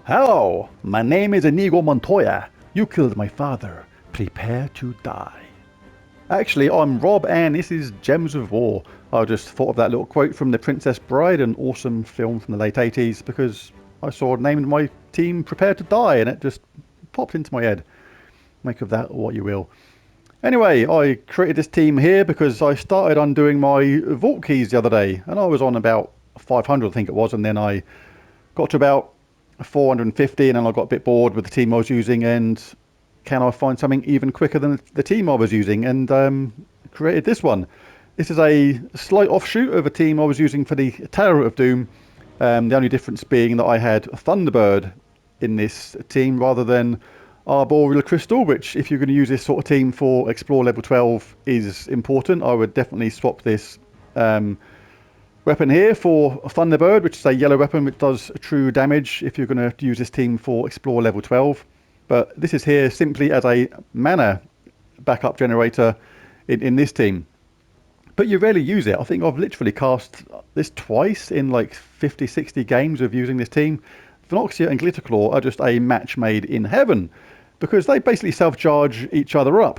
Hello, my name is Inigo Montoya. You killed my father. Prepare to die. Actually, I'm Rob and this is Gems of War. I just thought of that little quote from The Princess Bride, an awesome film from the late 80s, because I saw named my team Prepare to Die and it just popped into my head. Make of that what you will. Anyway, I created this team here because I started undoing my vault keys the other day and I was on about 500 I think it was, and then I got to about 450 and then I got a bit bored with the team I was using, and can I find something even quicker than the team I was using, and created this one. This is a slight offshoot of a team I was using for the Tower of Doom, the only difference being that I had Thunderbird in this team rather than Arboreal Crystal, which if you're going to use this sort of team for Explore level 12 is important. I would definitely swap this weapon here for Thunderbird, which is a yellow weapon which does true damage if you're going to use this team for Explore level 12. But this is here simply as a mana backup generator in this team. But you rarely use it. I think I've literally cast this twice in like 50, 60 games of using this team. Venoxia and Glitterclaw are just a match made in heaven because they basically self-charge each other up.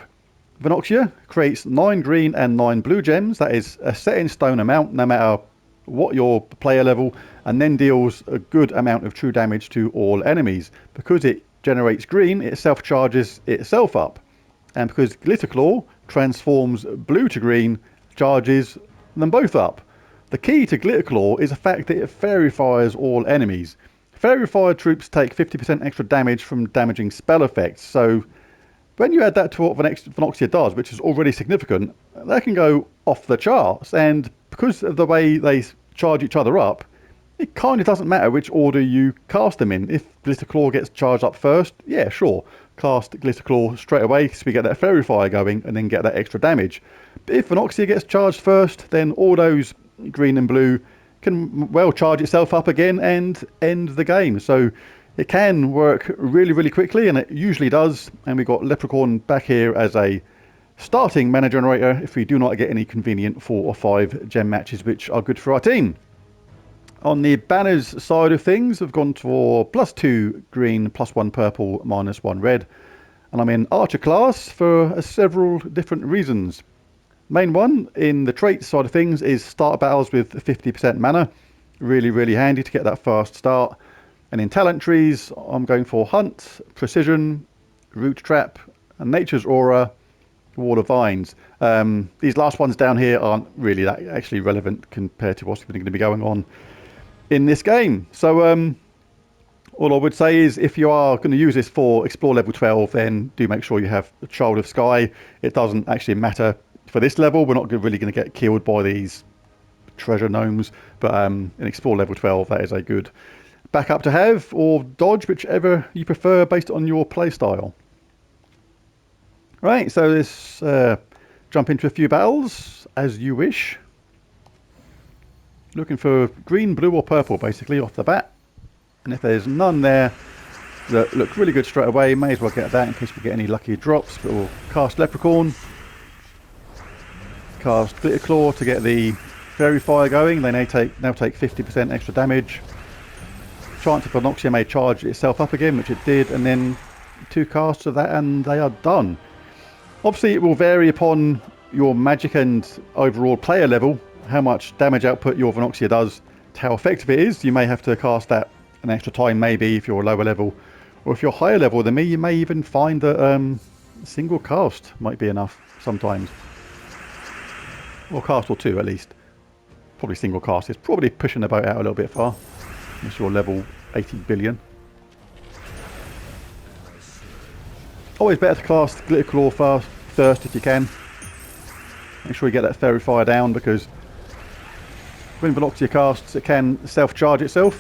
Venoxia creates 9 green and 9 blue gems. That is a set in stone amount no matter what your player level, and then deals a good amount of true damage to all enemies. Because it generates green, it self-charges itself up. And because Glitterclaw transforms blue to green, charges them both up. The key to Glitterclaw is the fact that it fairy fires all enemies. Fairy fire troops take 50% extra damage from damaging spell effects, so when you add that to what Venoxia does, which is already significant, they can go off the charts. And because of the way they charge each other up, it kind of doesn't matter which order you cast them in. If Glitterclaw gets charged up first, yeah, sure, cast Glitterclaw straight away so we get that fairy fire going and then get that extra damage. But if Venoxia gets charged first, then all those green and blue can well charge itself up again and end the game. So it can work really, really quickly, and it usually does. And we've got Leprechaun back here as a starting mana generator if we do not get any convenient 4 or 5 gem matches which are good for our team. On the banners side of things, I've gone for +2 green, +1 purple, -1 red. And I'm in Archer class for several different reasons. Main one in the traits side of things is start battles with 50% mana. Really, really handy to get that fast start. And in talent trees, I'm going for Hunt, Precision, Root Trap, and Nature's Aura, Wall of Vines. These last ones down here aren't really that actually relevant compared to what's going to be going on in this game. So all I would say is if you are going to use this for Explore level 12, then do make sure you have the Child of Sky. It doesn't actually matter for this level. We're not really going to get killed by these treasure gnomes, but in Explore level 12, that is a good backup to have, or dodge, whichever you prefer based on your playstyle. Right, so let's jump into a few battles as you wish. Looking for green, blue or purple basically off the bat, and if there's none there that look really good straight away, may as well get that in case we get any lucky drops. But we'll cast Leprechaun, cast Glitterclaw to get the fairy fire going. They now take 50% extra damage. Chance of Venoxia may charge itself up again, which it did, and then 2 casts of that and they are done. Obviously it will vary upon your magic and overall player level, how much damage output your Venoxia does, how effective it is. You may have to cast that an extra time maybe if you're a lower level, or if you're higher level than me, you may even find that single cast might be enough sometimes. Or cast or 2 at least. Probably single cast is probably pushing the boat out a little bit far. Unless you're level 80 billion. Always better to cast Glitterclaw first if you can. Make sure you get that fairy fire down, because when Venoxia casts, it can self-charge itself.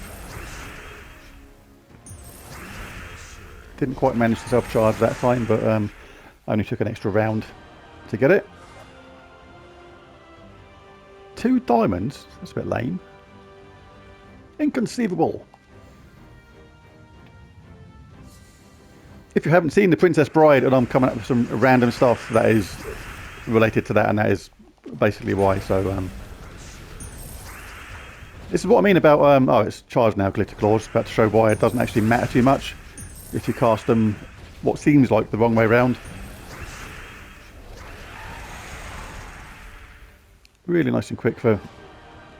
Didn't quite manage to self-charge that time, but only took an extra round to get it. 2 diamonds? That's a bit lame. Inconceivable. If you haven't seen The Princess Bride and I'm coming up with some random stuff that is related to that, and that is basically why. So This is what I mean about, oh, it's charged now, Glitter Claws. About to show why it doesn't actually matter too much if you cast them what seems like the wrong way round. Really nice and quick for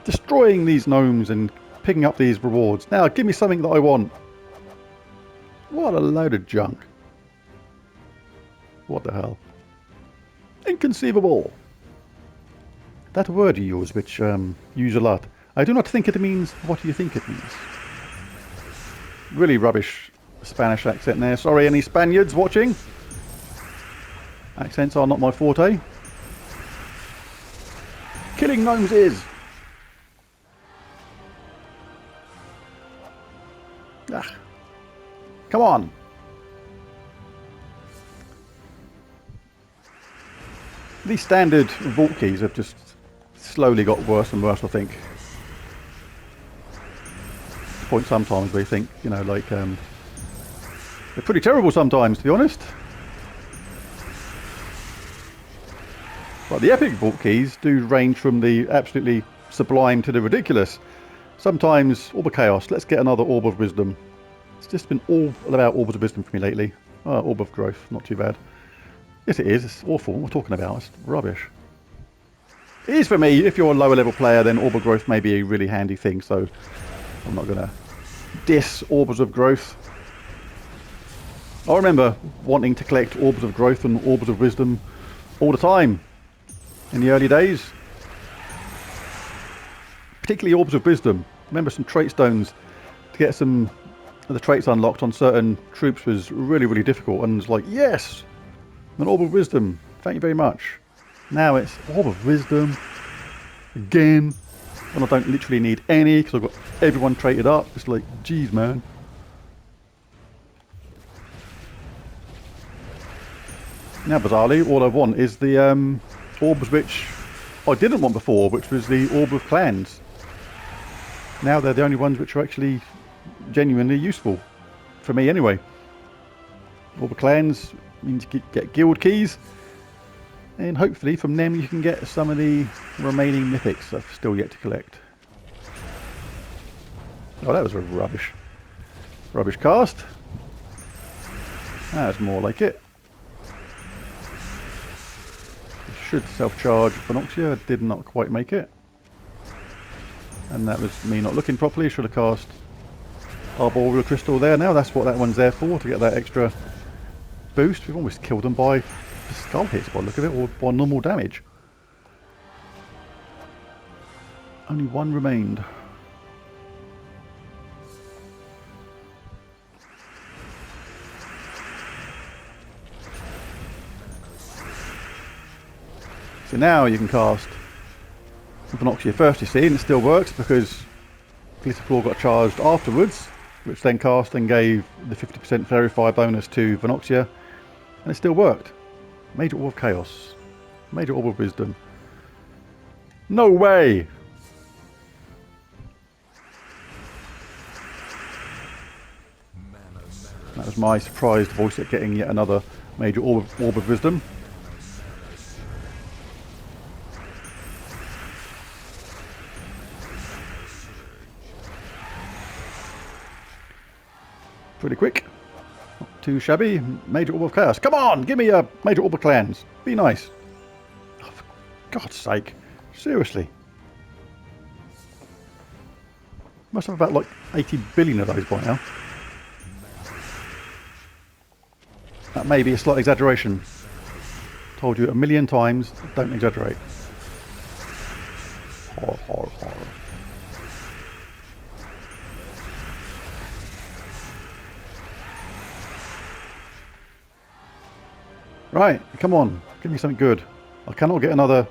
destroying these gnomes and picking up these rewards. Now, give me something that I want. What a load of junk. What the hell? Inconceivable. That word you use, which use a lot. I do not think it means what you think it means. Really rubbish Spanish accent there. Sorry, any Spaniards watching? Accents are not my forte. Killing gnomes is. Ah. Come on. These standard vault keys have just slowly got worse and worse, I think. Point sometimes where you think, you know, like, they're pretty terrible sometimes, to be honest. But the epic vault keys do range from the absolutely sublime to the ridiculous. Sometimes Orb of Chaos. Let's get another Orb of Wisdom. It's just been all about Orbs of Wisdom for me lately. Oh, Orb of Growth, not too bad. Yes, it is. It's awful. What am I talking about? It's rubbish. It is for me. If you're a lower level player, then Orb of Growth may be a really handy thing. So I'm not going to diss Orbs of Growth. I remember wanting to collect Orbs of Growth and Orbs of Wisdom all the time in the early days. Particularly Orbs of Wisdom. Remember some trait stones to get some of the traits unlocked on certain troops was really, really difficult. And it's like, yes! An Orb of Wisdom. Thank you very much. Now it's Orb of Wisdom. Again. And I don't literally need any because I've got everyone traded up. It's like, geez, man. Now, bizarrely, all I want is the orbs which I didn't want before, which was the Orb of Clans. Now they're the only ones which are actually genuinely useful. For me, anyway. Orb of Clans means you get guild keys. And hopefully from them you can get some of the remaining mythics I've still yet to collect. Oh, that was a rubbish cast. That's more like it. Should self-charge Phenoxia, did not quite make it. And that was me not looking properly. Should have cast Arboreal Crystal there. Now that's what that one's there for, to get that extra boost. We've almost killed them by the skull hits by the look of it, or by normal damage. Only one remained. So now you can cast Phenoxia first, you see, and it still works because Glitter Claw got charged afterwards, which then cast and gave the 50% Verify bonus to Phenoxia, and it still worked. Major Orb of Chaos. Major Orb of Wisdom. No way! That was my surprised voice at getting yet another Major Orb of Wisdom. Pretty quick. Not too shabby. Major Orb of Chaos. Come on! Give me a Major Orb of Clans. Be nice. Oh, for God's sake. Seriously. Must have about like 80 billion of those by now. That may be a slight exaggeration. Told you a million times, don't exaggerate. Horror, horror, horror. Right, come on, give me something good. I cannot get another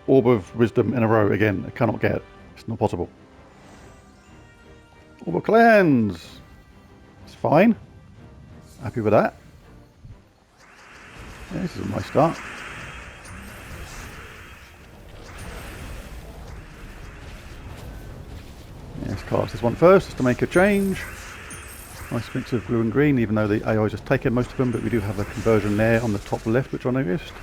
Orb of Wisdom in a row again. I cannot get it. It's not possible. Orb of Clans! It's fine. Happy with that. Yeah, this is a nice start. Let's cast this one first, just to make a change. Nice mix of blue and green, even though the AI just taken most of them, but we do have a conversion there on the top left, which I noticed.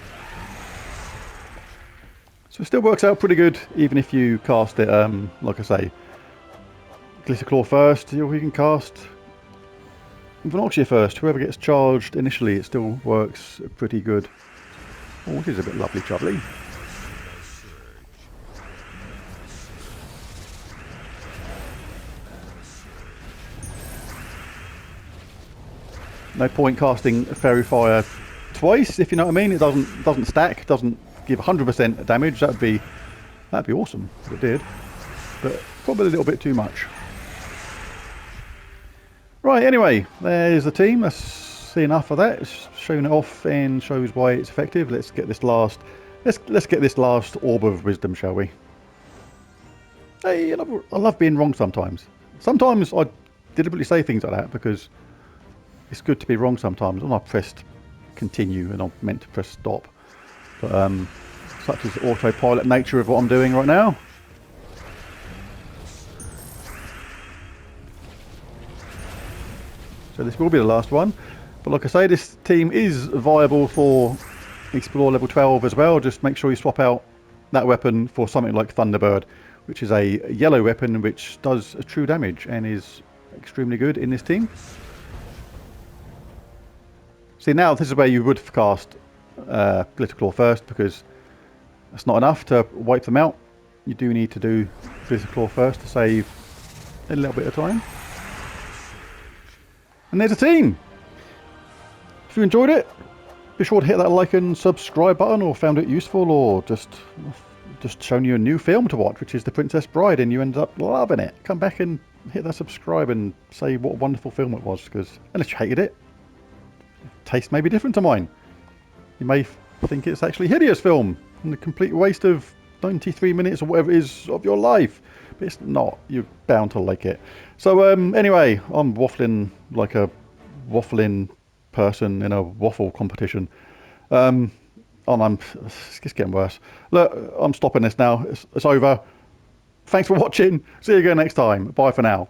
So it still works out pretty good, even if you cast it, like I say, Glitterclaw first, or you can cast Invernoxia first. Whoever gets charged initially, it still works pretty good. Oh, it is a bit lovely jubbly. No point casting Fairy Fire twice, if you know what I mean. It doesn't stack, doesn't give 100% damage. That'd be awesome if it did, but probably a little bit too much. Right, anyway, there's the team. Let's see enough of that. It's shown it off and shows why it's effective. Let's get this last orb of wisdom, shall we? Hey, I love being wrong sometimes. Sometimes I deliberately say things like that because it's good to be wrong sometimes. And I pressed continue and I'm meant to press stop. But such is the autopilot nature of what I'm doing right now. So this will be the last one. But like I say, this team is viable for Explore level 12 as well. Just make sure you swap out that weapon for something like Thunderbird, which is a yellow weapon which does true damage and is extremely good in this team. See, now this is where you would cast Glitterclaw first, because that's not enough to wipe them out. You do need to do Glitterclaw first to save a little bit of time. And there's a team! If you enjoyed it, be sure to hit that like and subscribe button, or found it useful, or just shown you a new film to watch, which is The Princess Bride, and you ended up loving it. Come back and hit that subscribe and say what a wonderful film it was, because unless you hated it, taste may be different to mine. You may think it's actually a hideous film and a complete waste of 93 minutes or whatever it is of your life, but it's not. You're bound to like it. So anyway, I'm waffling like a waffling person in a waffle competition. It's just getting worse. Look, I'm stopping this now. It's over. Thanks for watching. See you again next time. Bye for now.